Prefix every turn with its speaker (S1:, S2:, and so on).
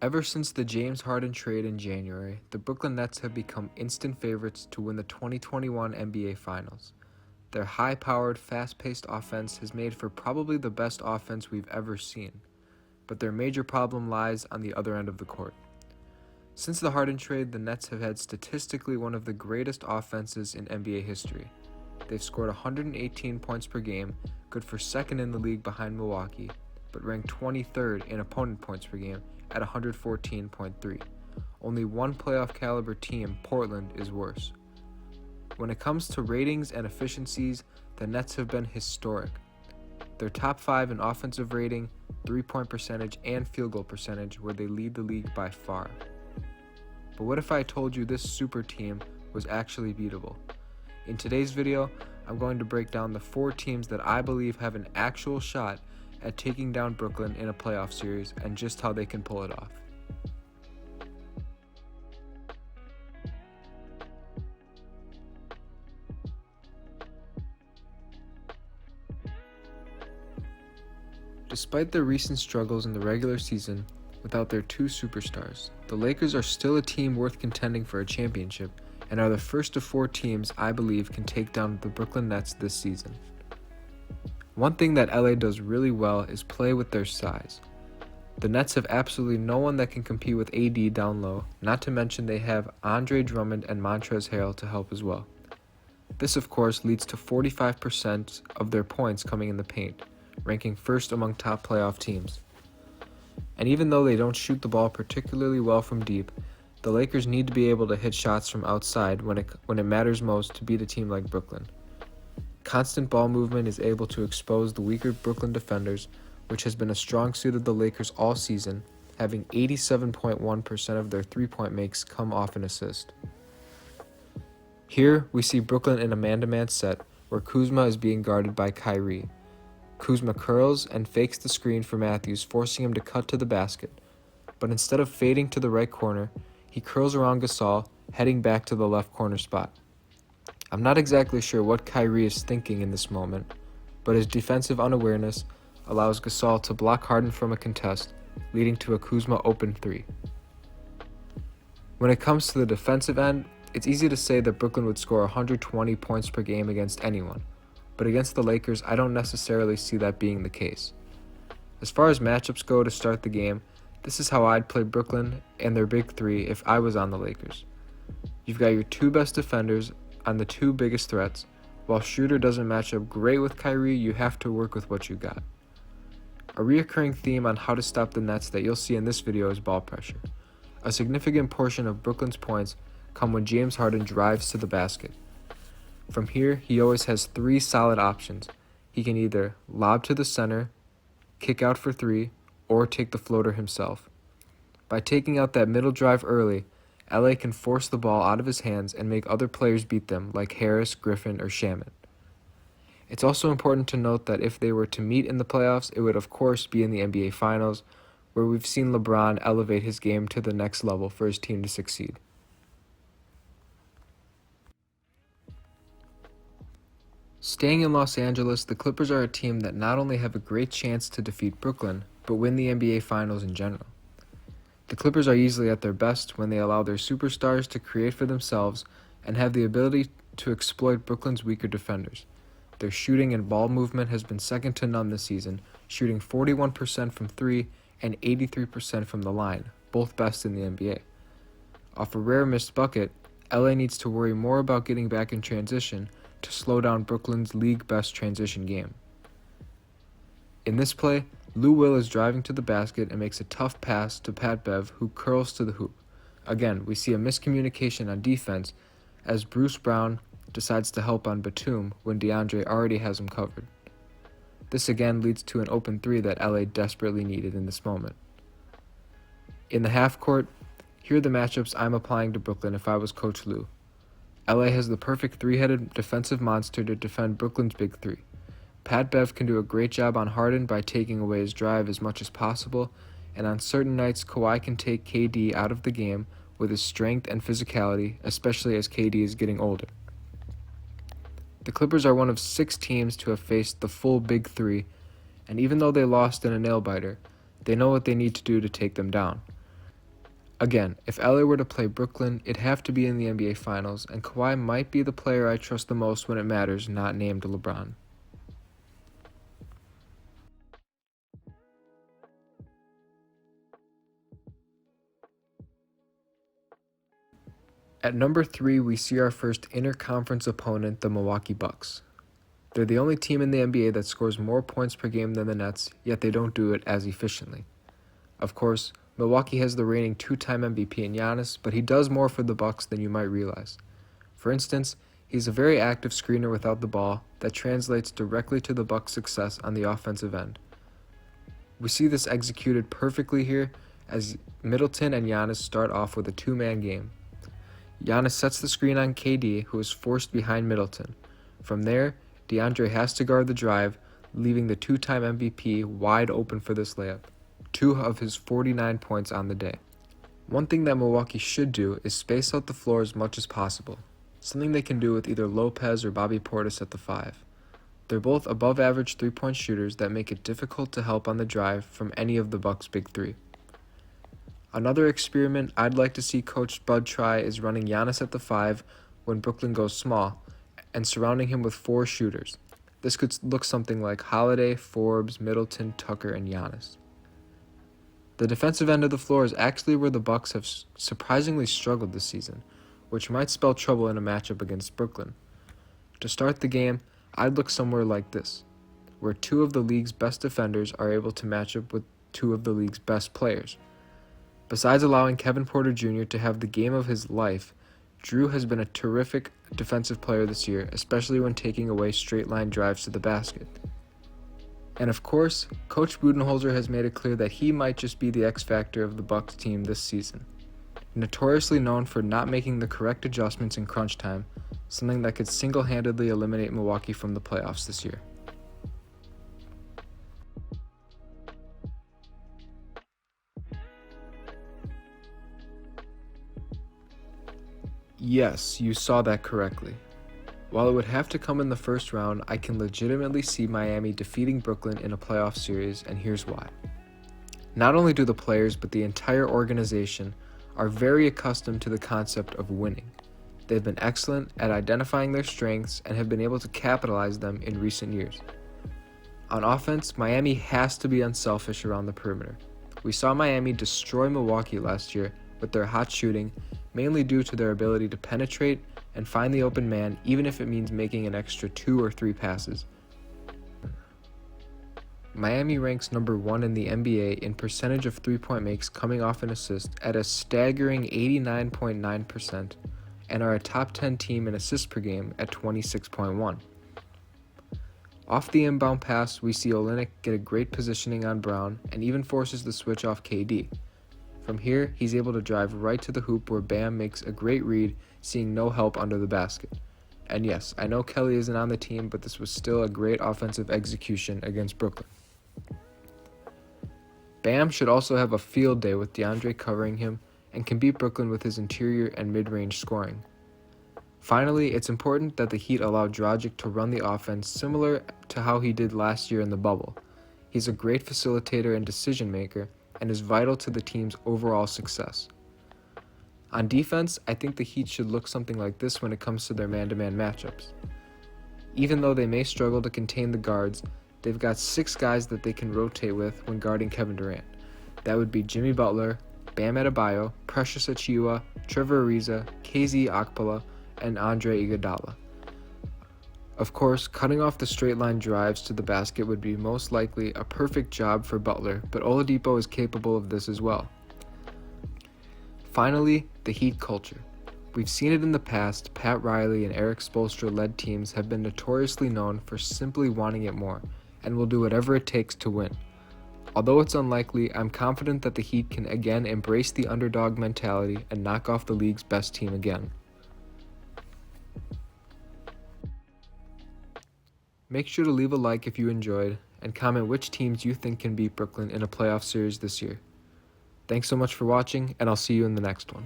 S1: Ever since the James Harden trade in January, the Brooklyn Nets have become instant favorites to win the 2021 NBA Finals. Their high-powered, fast-paced offense has made for probably the best offense we've ever seen, but their major problem lies on the other end of the court. Since the Harden trade, the Nets have had statistically one of the greatest offenses in NBA history. They've scored 118 points per game, good for second in the league behind Milwaukee, but ranked 23rd in opponent points per game at 114.3. Only one playoff caliber team, Portland, is worse. When it comes to ratings and efficiencies, the Nets have been historic. They're top 5 in offensive rating, three-point percentage, and field goal percentage, where they lead the league by far. But what if I told you this super team was actually beatable? In today's video, I'm going to break down the 4 teams that I believe have an actual shot at taking down Brooklyn in a playoff series and just how they can pull it off. Despite their recent struggles in the regular season without their 2 superstars, the Lakers are still a team worth contending for a championship and are the first of 4 teams I believe can take down the Brooklyn Nets this season. One thing that LA does really well is play with their size. The Nets have absolutely no one that can compete with AD down low, not to mention they have Andre Drummond and Montrezl Harrell to help as well. This of course leads to 45% of their points coming in the paint, ranking first among top playoff teams. And even though they don't shoot the ball particularly well from deep, the Lakers need to be able to hit shots from outside when it matters most to beat a team like Brooklyn. Constant ball movement is able to expose the weaker Brooklyn defenders, which has been a strong suit of the Lakers all season, having 87.1% of their three-point makes come off an assist. Here, we see Brooklyn in a man-to-man set where Kuzma is being guarded by Kyrie. Kuzma curls and fakes the screen for Matthews, forcing him to cut to the basket. But instead of fading to the right corner, he curls around Gasol, heading back to the left corner spot. I'm not exactly sure what Kyrie is thinking in this moment, but his defensive unawareness allows Gasol to block Harden from a contest, leading to a Kuzma open 3. When it comes to the defensive end, it's easy to say that Brooklyn would score 120 points per game against anyone, but against the Lakers, I don't necessarily see that being the case. As far as matchups go to start the game, this is how I'd play Brooklyn and their big 3 if I was on the Lakers. You've got your 2 best defenders on the 2 biggest threats. While Schroeder doesn't match up great with Kyrie, you have to work with what you got. A reoccurring theme on how to stop the Nets that you'll see in this video is ball pressure. A significant portion of Brooklyn's points come when James Harden drives to the basket. From here, he always has 3 solid options. He can either lob to the center, kick out for 3, or take the floater himself. By taking out that middle drive early, LA can force the ball out of his hands and make other players beat them like Harris, Griffin, or Shamet. It's also important to note that if they were to meet in the playoffs, it would of course be in the NBA Finals, where we've seen LeBron elevate his game to the next level for his team to succeed. Staying in Los Angeles, the Clippers are a team that not only have a great chance to defeat Brooklyn, but win the NBA Finals in general. The Clippers are easily at their best when they allow their superstars to create for themselves and have the ability to exploit Brooklyn's weaker defenders. Their shooting and ball movement has been second to none this season, shooting 41% from 3 and 83% from the line, both best in the NBA. Off a rare missed bucket, LA needs to worry more about getting back in transition to slow down Brooklyn's league-best transition game. In this play, Lou Will is driving to the basket and makes a tough pass to Pat Bev, who curls to the hoop. Again, we see a miscommunication on defense as Bruce Brown decides to help on Batum when DeAndre already has him covered. This again leads to an open 3 that LA desperately needed in this moment. In the half court, here are the matchups I'm applying to Brooklyn if I was Coach Lou. LA has the perfect 3-headed defensive monster to defend Brooklyn's big 3. Pat Bev can do a great job on Harden by taking away his drive as much as possible, and on certain nights Kawhi can take KD out of the game with his strength and physicality, especially as KD is getting older. The Clippers are one of 6 teams to have faced the full Big 3, and even though they lost in a nail-biter, they know what they need to do to take them down. Again, if LA were to play Brooklyn, it'd have to be in the NBA Finals, and Kawhi might be the player I trust the most when it matters, not named LeBron. At number 3, we see our first inter-conference opponent, the Milwaukee Bucks. They're the only team in the NBA that scores more points per game than the Nets, yet they don't do it as efficiently. Of course, Milwaukee has the reigning two-time MVP in Giannis, but he does more for the Bucks than you might realize. For instance, he's a very active screener without the ball that translates directly to the Bucks' success on the offensive end. We see this executed perfectly here as Middleton and Giannis start off with a two-man game. Giannis sets the screen on KD, who is forced behind Middleton. From there, DeAndre has to guard the drive, leaving the two-time MVP wide open for this layup, 2 of his 49 points on the day. One thing that Milwaukee should do is space out the floor as much as possible, something they can do with either Lopez or Bobby Portis at the 5. They're both above-average three-point shooters that make it difficult to help on the drive from any of the Bucks' big three. Another experiment I'd like to see Coach Bud try is running Giannis at the 5 when Brooklyn goes small, and surrounding him with 4 shooters. This could look something like Holiday, Forbes, Middleton, Tucker, and Giannis. The defensive end of the floor is actually where the Bucks have surprisingly struggled this season, which might spell trouble in a matchup against Brooklyn. To start the game, I'd look somewhere like this, where 2 of the league's best defenders are able to match up with 2 of the league's best players. Besides allowing Kevin Porter Jr. to have the game of his life, Drew has been a terrific defensive player this year, especially when taking away straight-line drives to the basket. And of course, Coach Budenholzer has made it clear that he might just be the X factor of the Bucks team this season. Notoriously known for not making the correct adjustments in crunch time, something that could single-handedly eliminate Milwaukee from the playoffs this year. Yes, you saw that correctly. While it would have to come in the first round, I can legitimately see Miami defeating Brooklyn in a playoff series, and here's why. Not only do the players, but the entire organization are very accustomed to the concept of winning. They've been excellent at identifying their strengths and have been able to capitalize them in recent years. On offense, Miami has to be unselfish around the perimeter. We saw Miami destroy Milwaukee last year with their hot shooting, mainly due to their ability to penetrate and find the open man, even if it means making an extra 2 or 3 passes. Miami ranks number 1 in the NBA in percentage of three-point makes coming off an assist at a staggering 89.9%, and are a top 10 team in assists per game at 26.1. Off the inbound pass, we see Olynyk get a great positioning on Brown and even forces the switch off KD. From here, he's able to drive right to the hoop where Bam makes a great read, seeing no help under the basket. And yes, I know Kelly isn't on the team, but this was still a great offensive execution against Brooklyn. Bam should also have a field day with DeAndre covering him and can beat Brooklyn with his interior and mid-range scoring. Finally, it's important that the Heat allow Dragic to run the offense similar to how he did last year in the bubble. He's a great facilitator and decision maker, and is vital to the team's overall success. On defense, I think the Heat should look something like this when it comes to their man-to-man matchups. Even though they may struggle to contain the guards, they've got 6 guys that they can rotate with when guarding Kevin Durant. That would be Jimmy Butler, Bam Adebayo, Precious Achiuwa, Trevor Ariza, KZ Okpala, and Andre Iguodala. Of course, cutting off the straight-line drives to the basket would be most likely a perfect job for Butler, but Oladipo is capable of this as well. Finally, the Heat culture. We've seen it in the past. Pat Riley and Eric Spoelstra-led teams have been notoriously known for simply wanting it more, and will do whatever it takes to win. Although it's unlikely, I'm confident that the Heat can again embrace the underdog mentality and knock off the league's best team again. Make sure to leave a like if you enjoyed, and comment which teams you think can beat Brooklyn in a playoff series this year. Thanks so much for watching, and I'll see you in the next one.